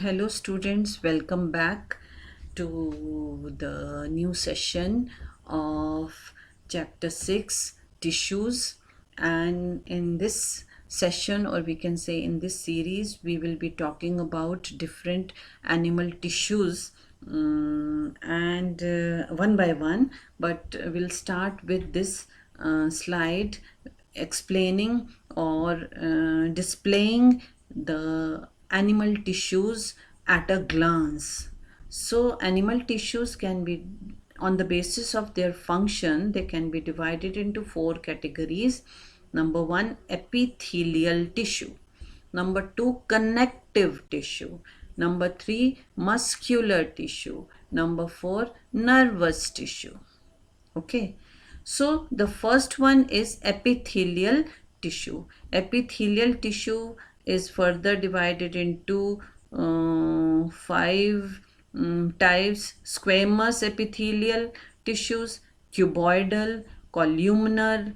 hello students, welcome back to the new session of chapter 6 tissues. And in this session, or we can say in this series, we will be talking about different animal tissues and one by one, but we'll start with this slide explaining or displaying the animal tissues at a glance. So animal tissues can be, on the basis of their function, they can be divided into four categories. Number one, epithelial tissue. Number two, connective tissue. Number three, muscular tissue. Number four, nervous tissue. Okay, so the first one is epithelial tissue. Epithelial tissue is further divided into five types: squamous epithelial tissues, cuboidal, columnar,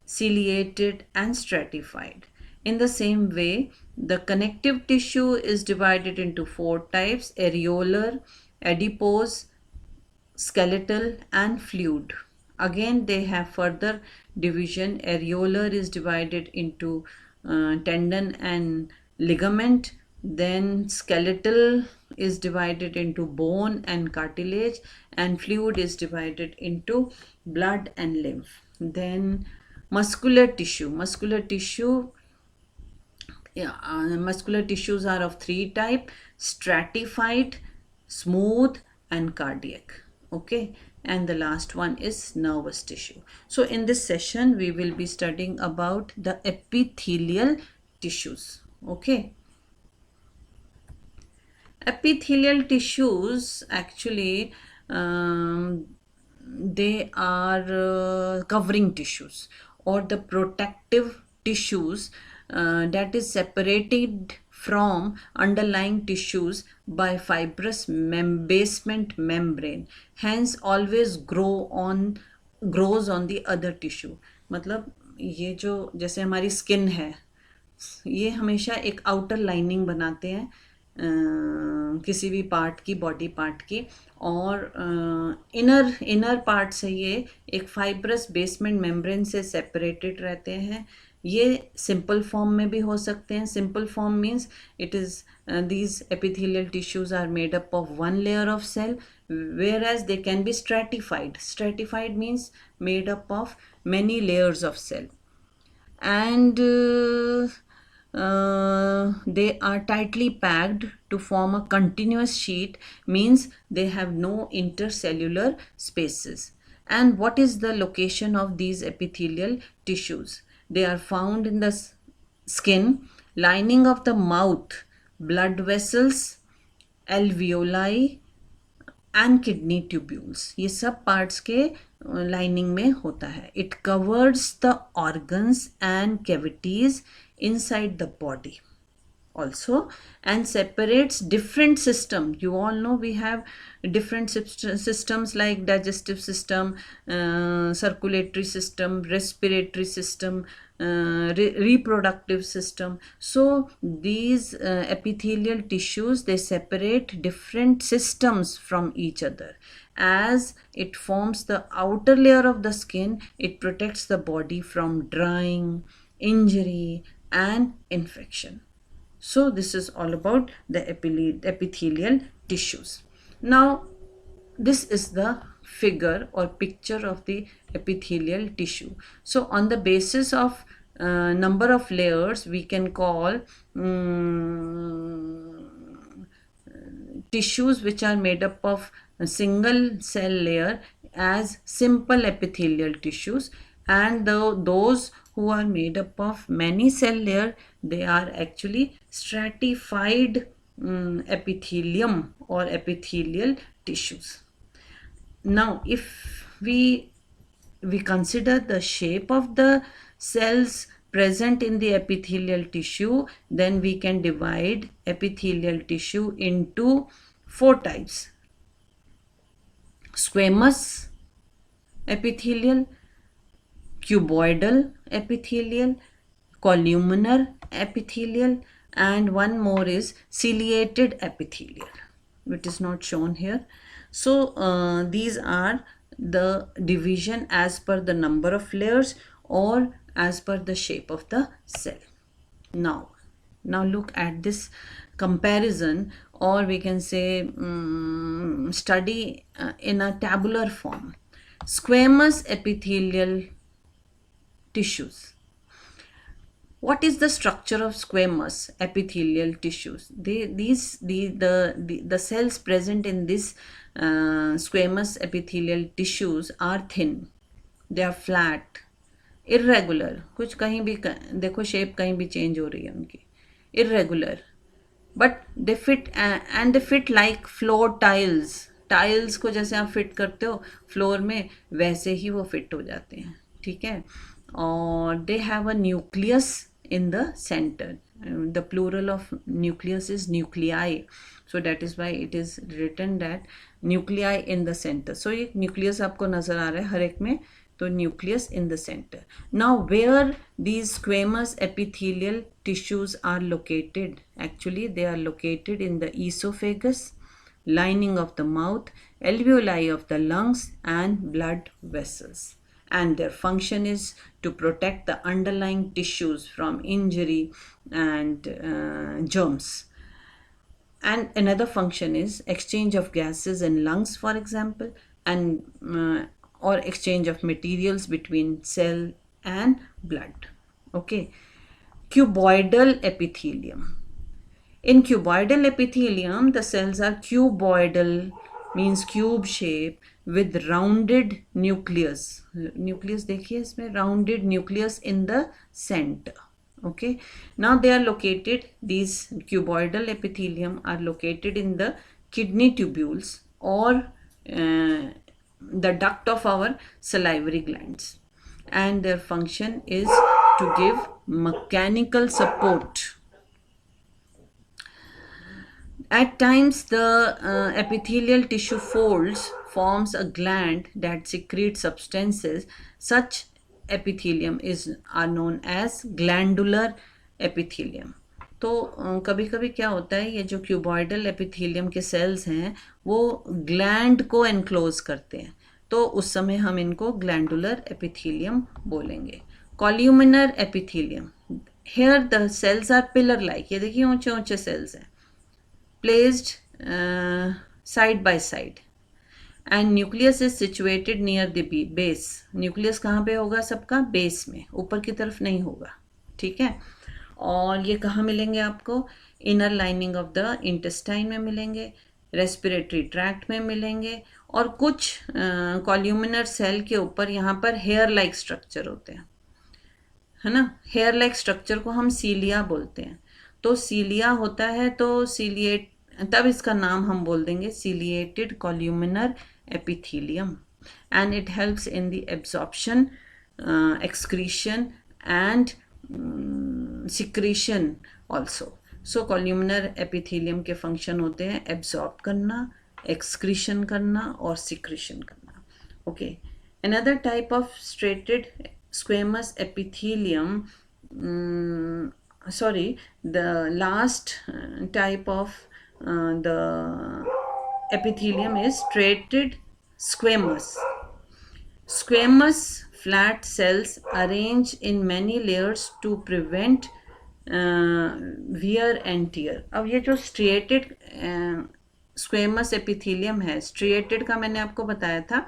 ciliated, and stratified. In the same way, the connective tissue is divided into four types: areolar, adipose, skeletal, and fluid. Again, they have further division. Areolar is divided into tendon and ligament. Then skeletal is divided into bone and cartilage, and fluid is divided into blood and lymph. Then muscular tissue. Muscular tissues are of three type: stratified, smooth, and cardiac. Okay, and the last one is nervous tissue. So in this session we will be studying about the epithelial tissues. Okay, epithelial tissues actually, they are covering tissues or the protective tissues that is separated from underlying tissues by fibrous basement membrane, hence always grows on the other tissue. मतलब ये जो जैसे हमारी skin है, ये हमेशा एक outer lining बनाते हैं किसी भी पार्ट की, बॉडी पार्ट की, और इनर पार्ट से ये एक फाइब्रस बेसमेंट मेम्ब्रेन से सेपरेटेड रहते हैं. ये सिंपल फॉर्म में भी हो सकते हैं. Simple form means it is these epithelial tissues are made up of one layer of cell, whereas they can be stratified. Stratified means made up of many layers of cell, and they are tightly packed to form a continuous sheet, means they have no intercellular spaces. And what is the location of these epithelial tissues? They are found in the skin, lining of the mouth, blood vessels, alveoli, and kidney tubules. ये सब parts के lining में होता है. It covers the organs and cavities inside the body also, and separates different system. You all know we have different systems like digestive system, circulatory system, respiratory system, reproductive system. So these epithelial tissues, they separate different systems from each other. As it forms the outer layer of the skin, it protects the body from drying, injury, and infection. So this is all about the epithelial tissues. Now this is the figure or picture of the epithelial tissue. So on the basis of number of layers, we can call tissues which are made up of a single cell layer as simple epithelial tissues, and those who are made up of many cell layer, they are actually stratified epithelium or epithelial tissues. Now if we consider the shape of the cells present in the epithelial tissue, then we can divide epithelial tissue into four types: squamous epithelial, cuboidal epithelial, columnar epithelial, and one more is ciliated epithelial, which is not shown here. So these are the division as per the number of layers or as per the shape of the cell. Now look at this comparison, or we can say study in a tabular form. Squamous epithelial tissues. What is the structure of squamous epithelial tissues? The cells present in this squamous epithelial tissues are thin, they are flat, irregular. कुछ कहीं भी देखो shape कहीं भी change हो रही है उनकी, irregular, but they fit and they fit like floor tiles को जैसे आप फिट करते हो फ्लोर में, वैसे ही वो फिट हो जाते हैं, ठीक है. और they have a nucleus in the center. The plural of nucleus is nuclei, so that is why it is written that nuclei in the center. So एक nucleus आपको नजर आ रहा है हर एक में, तो nucleus in the center. Now where these squamous epithelial tissues are located? Actually they are located in the esophagus, lining of the mouth, alveoli of the lungs and blood vessels, and their function is to protect the underlying tissues from injury and germs. And another function is exchange of gases in lungs, for example, and or exchange of materials between cell and blood. Okay. Cuboidal epithelium. In cuboidal epithelium, the cells are cuboidal, means cube shape, with rounded nucleus. Nucleus देखिए इसमें rounded nucleus in the center. Okay. Now they are located, these cuboidal epithelium are located in the kidney tubules or the duct of our salivary glands, and their function is to give mechanical support. At times, the epithelial tissue folds forms a gland that secretes substances. Such epithelium are known as glandular epithelium. तो कभी कभी क्या होता है, ये जो cuboidal epithelium के sales हैं वो ग्लैंड को एनक्लोज करते हैं, तो उस समय हम इनको ग्लैंडुलर एपिथेलियम बोलेंगे. Columnar epithelium, here the cells are pillar like. ये देखिए ऊंचे ऊंचे सेल्स हैं, placed side by side, and nucleus is situated near the base. nucleus कहाँ पे होगा सबका? बेस में, ऊपर की तरफ नहीं होगा, ठीक है. और ये कहाँ मिलेंगे आपको? Inner lining of the intestine में मिलेंगे, रेस्पिरेटरी ट्रैक्ट में मिलेंगे, और कुछ कॉल्यूमिनर सेल के ऊपर यहाँ पर हेयर लाइक स्ट्रक्चर होते हैं, है ना. हेयर लाइक स्ट्रक्चर को हम सीलिया बोलते हैं. तो सीलिया होता है, तो सीलिएट, तब इसका नाम हम बोल देंगे ciliated columnar epithelium, and it helps in the absorption, excretion and secretion also. So columnar epithelium के function होते हैं absorb करना, excretion करना और secretion करना. Okay. Another type of striated squamous epithelium, the last type of the epithelium is striated squamous. Squamous flat cells arranged in many layers to prevent wear and tear. अब ये जो striated squamous epithelium है, striated का मैंने आपको बताया था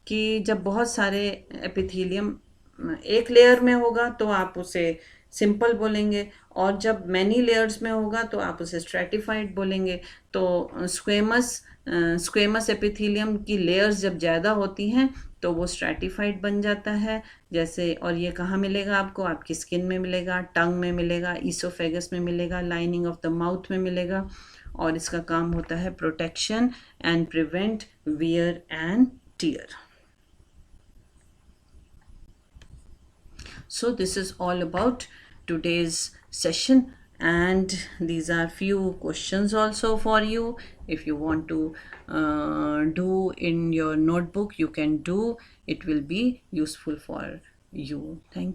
कि जब बहुत सारे epithelium एक लेयर में होगा तो आप उसे सिंपल बोलेंगे, और जब मैनी लेयर्स में होगा तो आप उसे स्ट्रेटिफाइड बोलेंगे. तो स्क्वेमस एपिथेलियम की लेयर्स जब ज़्यादा होती हैं तो वो स्ट्रेटिफाइड बन जाता है. जैसे, और ये कहाँ मिलेगा आपको? आपकी स्किन में मिलेगा, टंग में मिलेगा, ईसोफेगस में मिलेगा, लाइनिंग ऑफ द माउथ में मिलेगा, और इसका काम होता है protection and prevent wear and tear. So this is all about today's session, and these are few questions also for you. If you want to do in your notebook, you can do. It will be useful for you. Thank you.